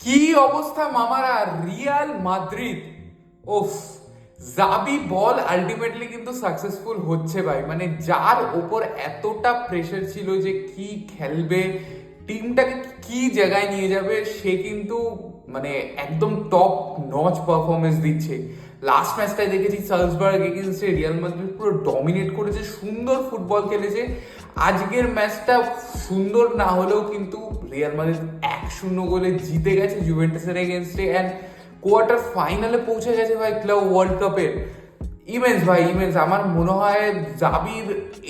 কি অবস্থা মামারা, রিয়াল মাদ্রিদ ওফ, জাবি বল আলটিমেটলি কিন্তু সাকসেসফুল হচ্ছে ভাই। মানে যার ওপর এতটা প্রেশার ছিল যে কি খেলবে, টিমটাকে কি জায়গায় নিয়ে যাবে, সে কিন্তু মানে একদম টপ নচ পারফরমেন্স দিচ্ছে। লাস্ট ম্যাচটায় দেখেছি সালজবার্গ এগেইনস্টে রিয়াল মাদ্রিদ পুরো ডমিনেট করেছে, সুন্দর ফুটবল খেলেছে। আজকের ম্যাচটা সুন্দর না হলেও কিন্তু রিয়াল মাদ্রিদ 1-0 গোলে জিতে গেছে জুভেন্টাসের এগেইনস্টে অ্যান্ড কোয়ার্টার ফাইনালে পৌঁছে গেছে ভাই ক্লাব ওয়ার্ল্ড কাপের। ইমেন্স ভাই, ইমেন্স। আমার মনে হয় জাবির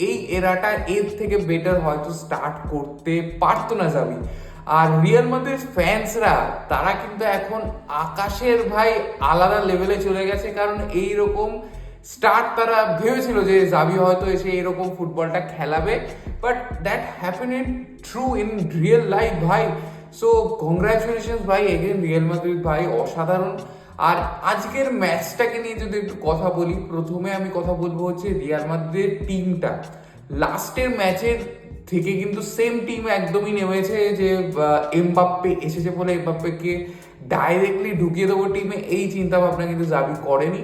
এই এরাটা এর থেকে বেটার হয়তো স্টার্ট করতে পারতো না জাবি। আর রিয়াল মাদ্রিদ ফ্যান্সরা তারা কিন্তু এখন আকাশের ভাই আলাদা লেভেলে চলে গেছে, কারণ এই রকম স্টার্ট তারা ভেবেছিল যে জাবি হয়তো এসে এরকম ফুটবলটা খেলাবে, but that happen in true in real life ভাই। সো কংগ্রাচুলেশনস ভাই এগেন রিয়াল মাদ্রিদ ভাই, অসাধারণ। আর আজকের ম্যাচটাকে নিয়ে যদি একটু কথা বলি, প্রথমে আমি কথা বলবো হচ্ছে রিয়াল মাদ্রিদের টিমটা লাস্টের ম্যাচের থেকে কিন্তু সেম টিম একদমই নেমেছে, যে এমবাপ্পে এসেছে বলে এমবাপ্পেকে ডাইরেক্টলি ঢুকিয়ে দেবো টিমে, এই চিন্তা ভাবনা কিন্তু জাবি করেনি।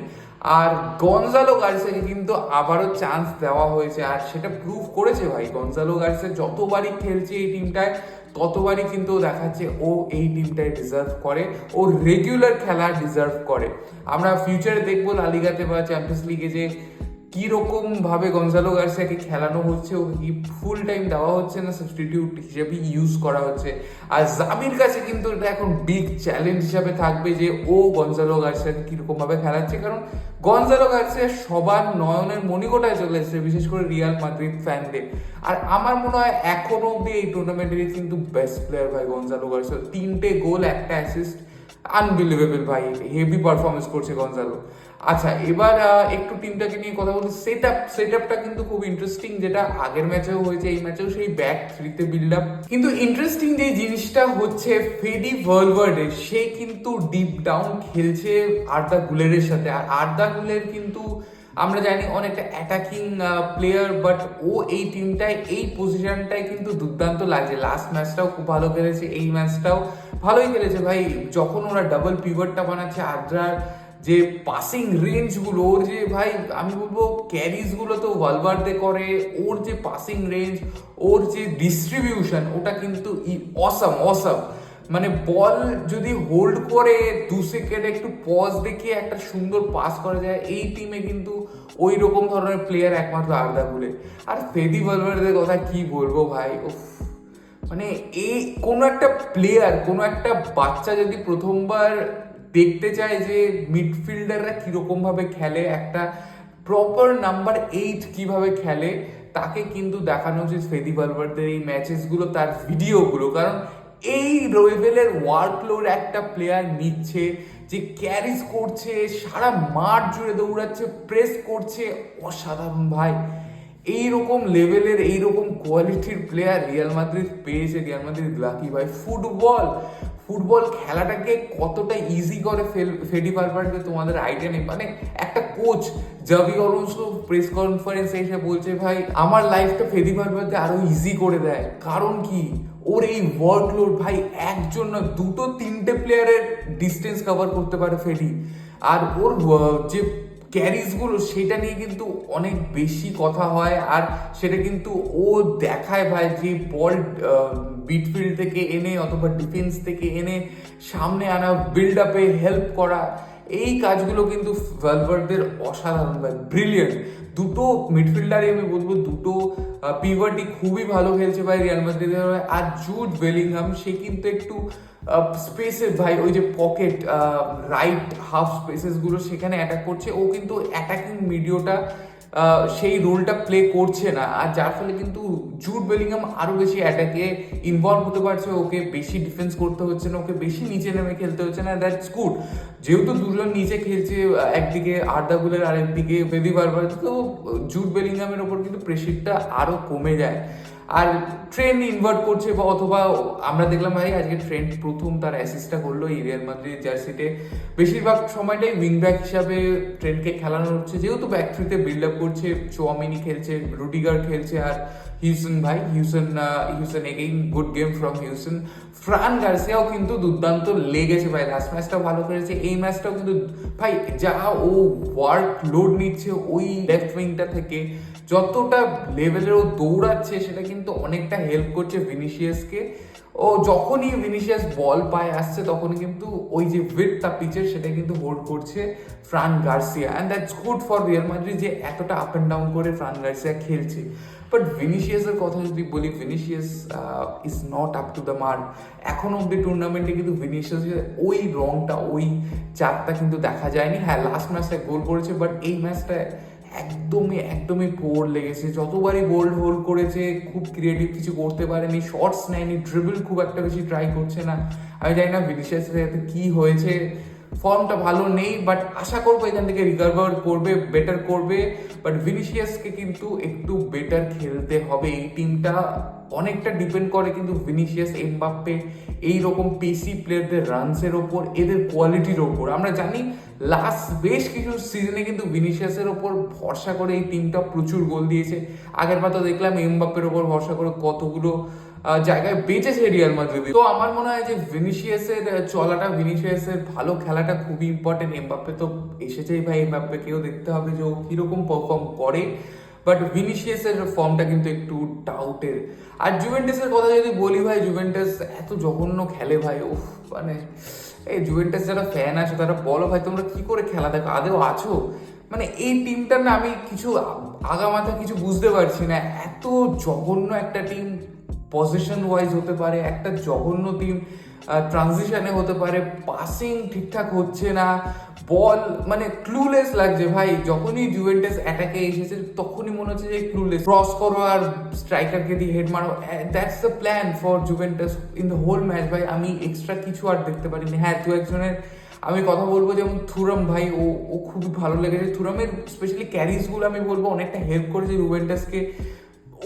আর গনজালো গার্সিয়াকে কিন্তু আবারও চান্স দেওয়া হয়েছে, আর সেটা প্রুভ করেছে ভাই। গনজালো গার্সিয়া যতবারই খেলছে এই টিমটায় ততবারই কিন্তু দেখাচ্ছে ও এই টিমটায় ডিজার্ভ করে, ও রেগুলার খেলা ডিজার্ভ করে। আমরা ফিউচারে দেখবো লা লিগাতে বা চ্যাম্পিয়ন্স লিগে যে কি রকম ভাবে গনজালো গার্সিয়াকে খেলানো হচ্ছে, ও কি ফুল টাইম দেওয়া হচ্ছে না সাবস্টিটিউট হিসেবে ইউজ করা হচ্ছে। আর জাবির কাছে কিন্তু এটা এখন বিগ চ্যালেঞ্জ হিসাবে থাকবে যে ও গনজালো গার্সিয়াকে কিরকম ভাবে খেলাচ্ছে, কারণ গনজালো গার্সিয়া সবার নয়নের মণিকোটায় চলে এসেছে, বিশেষ করে রিয়াল মাদ্রিদ ফ্যানদের। আর আমার মনে হয় এখনো অব্দি এই টুর্নামেন্টের কিন্তু বেস্ট প্লেয়ার ভাই গনজালো গার্সিয়া। 3টে গোল, 1টা অ্যাসিস্ট, আনবিলিভেবল ভাই, হেভি পারফরমেন্স করছে গনজালো। আচ্ছা, এবার একটু টিমটাকে নিয়ে কথা বলি। সেট আপটা কিন্তু খুব ইন্টারেস্টিং, যেটা আগের ম্যাচেও হয়েছে, এই ম্যাচেও সেই ব্যাক থ্রিতে বিল্ড আপ। কিন্তু ইন্টারেস্টিং যে জিনিসটা হচ্ছে ফেডি ভালভার্ডে, সে কিন্তু ডিপ ডাউন খেলছে আর্দা গুলেরের সাথে। আর আর্দা গুলের কিন্তু আমরা জানি অনেকটা অ্যাটাকিং প্লেয়ার, বাট ও এই টিমটায় এই পজিশনটায় কিন্তু দুর্দান্ত লাগছে। লাস্ট ম্যাচটাও খুব ভালো খেলেছে, এই ম্যাচটাও ভালোই খেলেছে ভাই। যখন ওরা ডাবল পিভটটা বানাচ্ছে, আদ্রার যে পাসিং রেঞ্জগুলো, ওর যে ভাই আমি বলবো ক্যারিজগুলো তো ভালভার্দে করে, ওর যে পাসিং রেঞ্জ, ওর যে ডিস্ট্রিবিউশন, ওটা কিন্তু অসাম অসাম। মানে বল যদি হোল্ড করে 2 সেকেন্ড একটু পজ দেখিয়ে একটা সুন্দর পাস করা যায়, এই টিমে কিন্তু ওই রকম ধরনের প্লেয়ার একমাত্র আর্দা গুলে। আর ফেদি ভালভার্দের কথা কি বলবো ভাই, উফ। মানে এই কোনো একটা প্লেয়ার, কোনো একটা বাচ্চা যদি প্রথমবার দেখতে চায় যে মিডফিল্ডাররা কিরকম ভাবে খেলে, একটা প্রপার নাম্বার 8 কিভাবে খেলে, তাকে কিন্তু দেখানো উচিত ফেদি ভালভার্দের এই ম্যাচেসগুলো, তার ভিডিওগুলো। কারণ এই লেভেলের ওয়ার্কলোড একটা প্লেয়ার নিচ্ছে, যে ক্যারিজ করছে, সারা মাঠ জুড়ে দৌড়াচ্ছে, প্রেস করছে, অসাধারণ ভাই। এইরকম লেভেলের এইরকম কোয়ালিটির প্লেয়ার রিয়াল মাদ্রিদ পেয়েছে, রিয়াল মাদ্রিদ লাকি ভাই। ফুটবল খেলাটাকে কতটা ইজি করে ফেডি ভালভার্দে তোমাদের আইডিয়া নেই। মানে একটা কোচ জাভি অলonso প্রেস কনফারেন্সে এসে বলছে ভাই আমার লাইফটা ফেডি ভালভার্দে আরো ইজি করে দেয়। কারণ কি, ওর এই ওয়ার্কলোড ভাই, একজন না 2-3টে প্লেয়ারের ডিস্টেন্স কভার করতে পারে ফেডি। আর ওর যে ক্যারিজগুলো, সেটা নিয়ে কিন্তু অনেক বেশি কথা হয়। আর সেটা কিন্তু ও দেখায় ভাই, যে বল মিডফিল্ড থেকে এনে অথবা ডিফেন্স থেকে এনে সামনে আনা, বিল্ড আপে হেল্প করা, এই কাজগুলো কিন্তু ভালভার্দের অসাধারণ ভাই, ব্রিলিয়েন্ট। দুটো মিডফিল্ডারই আমি বলবো, দুটো পিভটই খুবই ভালো খেলছে ভাই রিয়াল মাদ্রিদের। আর জুড বেলিংহাম, সে কিন্তু একটু স্পেসেস ভাই, ওই যে পকেট রাইট হাফ স্পেসেস গুলো, সেখানে অ্যাটাক করছে। ও কিন্তু অ্যাটাকিং মিডিওটা সেই রোলটা প্লে করছে না, আর যার ফলে কিন্তু জুড বেলিংহাম আরো বেশি অ্যাটাকে ইনভলভ হতে পারছে। ওকে বেশি ডিফেন্স করতে হচ্ছে না, ওকে বেশি নিচে নেমে খেলতে হচ্ছে না, দ্যাটস গুড। যেহেতু দুজন নিচে খেলছে, একদিকে আর্দা গুলের আর একদিকে ফেদি ভালভার্দে, তো জুড বেলিংহামের ওপর কিন্তু প্রেশারটা আরো কমে যায়। আর ট্রেন্ড ইনভার্ট করছে, বা অথবা আমরা দেখলাম ভাই আজকে ট্রেন্ড প্রথম তার অ্যাসিস্টটা করলো এই রিয়াল মাদ্রিদ জার্সিতে। বেশিরভাগ সময়টাই উইং ব্যাক হিসাবে ট্রেন্ডকে খেলানো হচ্ছে, যেহেতু ব্যাক থ্রিতে বিল্ড আপ করছে, চোয়ামিনি খেলছে, রুডিগার খেলছে, আর হিউসন ভাই, Huijsen again good game from Huijsen. Fran গার্সিয়াও কিন্তু দুর্দান্ত লেগেছে ভাই, লাস্ট ম্যাচটা ভালো করেছে, এই ম্যাচটাও কিন্তু ভাই যা ও ওয়ার্ক লোড নিচ্ছে ওই লেফট উইংটা থেকে, যতটা লেভেলের ও দৌড়াচ্ছে সেটা কিন্তু অনেকটা হেল্প করছে ভিনিসিয়াসকে। ও যখনই ভিনিসিয়াস বল পায় আসছে তখনই কিন্তু ওই যে উইডথটা পিচের সেটা কিন্তু হোল্ড করছে Fran Garcia, and that's good for Real Madrid যে এতটা আপ অ্যান্ড ডাউন করে ফ্রান গার্সিয়া খেলছে। বাট ভিনিসিয়াসের কথা যদি বলি, Vinicius is not up to the mark. এখন অব্দি টুর্নামেন্টে কিন্তু ভিনিসিয়াসের ওই রংটা, ওই চারটা কিন্তু দেখা যায়নি। হ্যাঁ, লাস্ট ম্যাচটা গোল করেছে, বাট এই ম্যাচটা একদমই পোর লেগেছে। যতবারই বোল্ড হোল্ড করেছে, খুব ক্রিয়েটিভ কিছু করতে পারেনি, শর্টস নেয়নি, ড্রিবল খুব একটা বেশি ট্রাই করছে না। আমি জানি না ভিনিসিয়াসের সাথে কি হয়েছে, ফর্মটা ভালো নেই, বাট আশা করবো এখান থেকে রিকভার করবে, বেটার করবে। বাট ভিনিসিয়াসকে কিন্তু একটু বেটার খেলতে হবে। এই টিমটা অনেকটা ডিপেন্ড করে কিন্তু ভিনিসিয়াস, এমবাপ্পে, এইরকম পেসি প্লেয়ারদের রানসের ওপর, এদের কোয়ালিটির ওপর। আমরা জানি লাস্ট বেশ কিছু সিজনে কিন্তু ভিনিসিয়াসের ওপর ভরসা করে এই টিমটা প্রচুর গোল দিয়েছে। আগের বার তো দেখলাম এমবাপ্পের ওপর ভরসা করে কতগুলো জায়গায় বেঁচেছে রিয়াল মাদ্রিদ। তো আমার মনে হয় যে ভিনিসিয়াসের চলাটা, ভিনিসিয়াসের ভালো খেলাটা খুবই ইম্পর্টেন্ট। এমবাপ্পে তো এসেছেই ভাই, এমবাপ্পেকেও দেখতে হবে যে ও কিরকম পারফর্ম করে, বাট ভিনিসিয়াসের ফর্মটা কিন্তু একটু ডাউটের। আর জুভেন্টাসের কথা যদি বলি ভাই, জুভেন্টাস এত জঘন্য খেলে ভাই, উফ, মানে এই জুভেন্টাস যারা ফ্যান আছে তারা বলো ভাই তোমরা কি করে খেলা দেখো, আদেও আছো? মানে এই টিমটার না আমি কিছু আগামাথা কিছু বুঝতে পারছি না। এত জঘন্য একটা টিম পজিশন ওয়াইজ হতে পারে, একটা জঘন্য টিম ট্রানজিশনে হতে পারে, পাসিং ঠিকঠাক হচ্ছে না, বল মানে ক্লুলেস লাগছে ভাই। যখনই জুভেন্টাস অ্যাটাকে এসেছে তখনই মনে হচ্ছে যে ক্লুলেস, ক্রস করো আর স্ট্রাইকারকে দিয়ে হেড মারো, that's the plan for Juventus in the whole match ভাই। আমি এক্সট্রা কিছু আর দেখতে পারিনি। হ্যাঁ, দু একজনের আমি কথা বলবো, যেমন থুরাম ভাই, ও খুবই ভালো লেগেছে। থুরামের স্পেশালি ক্যারিজগুলো আমি বলবো অনেকটা হেল্প করেছে জুভেন্টাসকে।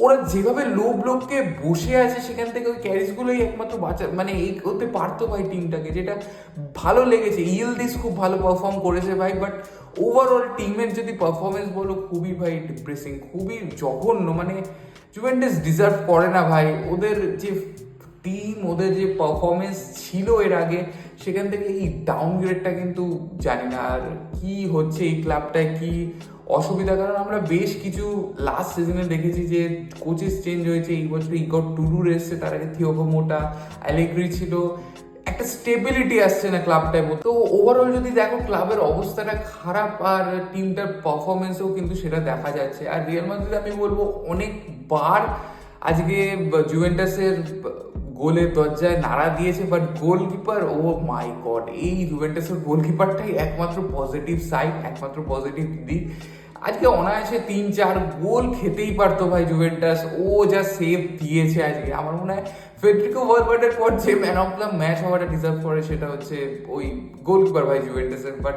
ওরা যেভাবে লো ব্লককে বসে আছে সেখান থেকে ওই ক্যারিজগুলোই একমাত্র বাঁচা মানে এই করতে পারতো ভাই টিমটাকে, যেটা ভালো লেগেছে। ইয়েলদিস খুব ভালো পারফর্ম করেছে ভাই, বাট ওভারঅল টিমের যদি পারফরমেন্স বলো খুবই ভাই ডিপ্রেসিং, খুবই জঘন্য। মানে জুভেন্টাস ডিজার্ভ করে না ভাই। ওদের যে টিম, ওদের যে পারফরমেন্স ছিল এর আগে, সেখান থেকে এই ডাউনগ্রেডটা কিন্তু জানি না আর কি হচ্ছে এই ক্লাবটায়, কি অসুবিধা। কারণ আমরা বেশ কিছু লাস্ট সিজনে দেখেছি যে কোচেস চেঞ্জ হয়েছে। এই বছর ইগর টুরুর এসছে, তার আগে থিওগো মোটা, অ্যালেগ্রি ছিল, একটা স্টেবিলিটি আসছে না ক্লাবটায়। তো ওভারঅল যদি দেখো ক্লাবের অবস্থাটা খারাপ, আর টিমটার পারফরমেন্সেও কিন্তু সেটা দেখা যাচ্ছে। আর রিয়াল মাদ্রিদ আমি বলবো অনেকবার আজকে জুভেন্টাসের গোলের দরজায় নাড়া দিয়েছে, but goalkeeper, oh my god, এই জুভেন্টাসের গোলকিপারটাই একমাত্র পজিটিভ সাইড, একমাত্র পজিটিভ দিক। আজকে অনায়াসে 3-4 গোল খেতেই পারতো ভাই জুভেন্টাস। ও যা সেভ দিয়েছে আজকে, আমার মনে হয় ফেডরিকো ভালভার্ডের পর যে ম্যান অফ দ্য ম্যাচ হওয়াটা ডিজার্ভ করে সেটা হচ্ছে ওই গোলকিপার ভাই জুভেন্টাসের। বাট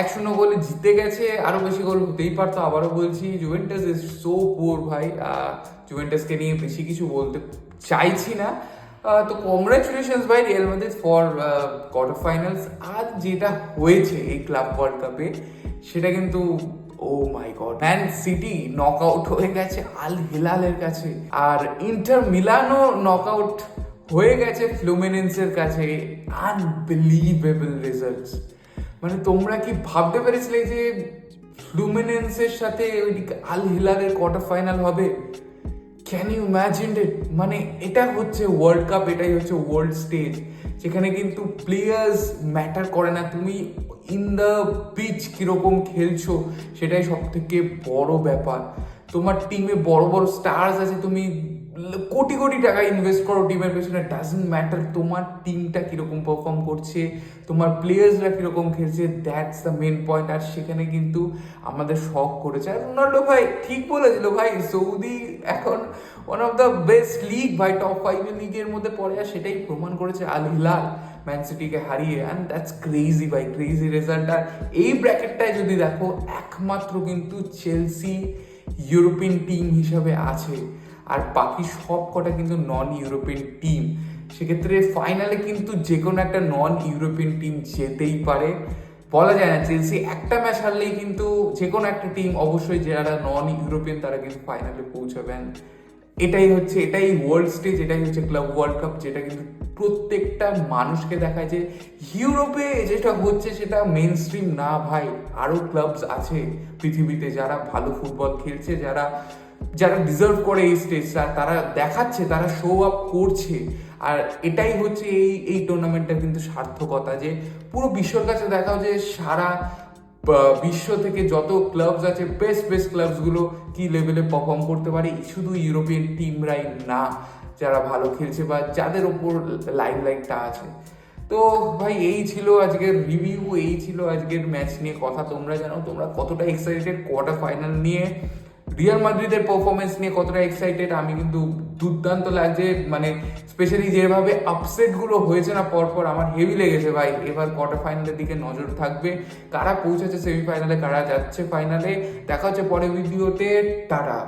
1-0 গোলে জিতে গেছে, আরো বেশি গোল হতেই পারতো। আবারও বলছি জুভেন্টাস ইজ সো পুয়ার ভাই। জুভেন্টাসকে নিয়ে বেশি কিছু বলতে চাইছি না। তো কংগ্রাচুলেশনস ভাই Real Madrid for quarter finals. আর যেটা হয়েছে এই ক্লাব ওয়ার্ল্ড কাপে সেটা কিন্তু oh my God, man City knock out হয়ে গেছে আল হিলালের কাছে, আর ইন্টার মিলানো নক আউট হয়ে গেছে ফ্লুমিনেন্সের কাছে। Unbelievable results. মানে তোমরা কি ভাবতে পেরেছিলে যে ফ্লুমিনেন্সের সাথে ওইদিকে আল হিলালের কোয়ার্টার ফাইনাল হবে? Can you imagine it? মানে এটা হচ্ছে ওয়ার্ল্ড কাপ, এটাই হচ্ছে ওয়ার্ল্ড স্টেজ, যেখানে কিন্তু প্লেয়ার্স ম্যাটার করে না, তুমি ইন দ্য পিচ কিরকম খেলছো সেটাই সব থেকে বড় ব্যাপার। তোমার টিমে বড় বড় স্টার্স আছে, তুমি কোটি কোটি টাকা ইনভেস্ট করো টিমের পেছনে, ডাজন্ট ম্যাটার তোমার টিমটা কিরকম পারফর্ম করছে, তোমার প্লেয়ার্সরা কিরকম খেলছে, দ্যাটস দ্য মেন পয়েন্ট। আর সেখানে কিন্তু আমাদের শক করেছে। আর রোনাল্ডো ভাই ঠিক বলেছিল ভাই, সৌদি এখন one of the best league ভাই, টপ 5 লিগের মধ্যে পড়ে, আর সেটাই প্রমাণ করেছে আল হিলাল ম্যান সিটিকে হারিয়ে। অ্যান্ড দ্যাটস ক্রেজি ভাই, ক্রেজি রেজাল্ট। আর এই ব্র্যাকেটটায় যদি দেখো একমাত্র কিন্তু চেলসি ইউরোপিয়ান টিম হিসাবে আছে, আর বাকি সব কটা কিন্তু নন ইউরোপিয়ান টিম। সেক্ষেত্রে ফাইনালে কিন্তু যে কোনো একটা নন ইউরোপিয়ান টিম যেতেই পারে, বলা যায় না। চেলসি একটা ম্যাচ হারলেই কিন্তু যে কোনো একটা টিম, অবশ্যই যারা নন ইউরোপিয়ান তারা কিন্তু ফাইনালে পৌঁছাবেন। এটাই ওয়ার্ল্ড স্টেজ, এটাই হচ্ছে ক্লাব ওয়ার্ল্ড কাপ, যেটা কিন্তু প্রত্যেকটা মানুষকে দেখায় যে ইউরোপে যেটা হচ্ছে সেটা মেন স্ট্রিম না ভাই। আরও ক্লাবস আছে পৃথিবীতে যারা ভালো ফুটবল খেলছে, যারা যারা ডিজার্ভ করে এই স্টেজটা, তারা দেখাচ্ছে, তারা শো আপ করছে। আর এটাই হচ্ছে এই টুর্নামেন্টের কিন্তু সার্থকতা, যে পুরো বিশ্বর কাছে দেখাও যে সারা বিশ্ব থেকে যত ক্লাবস আছে, বেস্ট বেস্ট ক্লাবসগুলো কি লেভেলে পারফর্ম করতে পারে, শুধু ইউরোপিয়ান টিমরাই না যারা ভালো খেলছে বা যাদের ওপর লাইমলাইটটা আছে। তো ভাই এই ছিল আজকের রিভিউ, এই ছিল আজকের ম্যাচ নিয়ে কথা। তোমরা জানো তোমরা কতটা এক্সাইটেড কোয়ার্টার ফাইনাল নিয়ে, রিয়াল মাদ্রিদের পারফরমেন্স নিয়ে কতটা এক্সাইটেড। আমি কিন্তু দুর্দান্ত লাগছে, মানে স্পেশালি যেভাবে আপসেটগুলো হয়েছে না পরপর, আমার হেভি লেগেছে ভাই। এবার কোয়ার্টার ফাইনালের দিকে নজর থাকবে, কারা পৌঁছেছে সেমিফাইনালে, কারা যাচ্ছে ফাইনালে। দেখা হচ্ছে পরের ভিডিওতে, টাটা।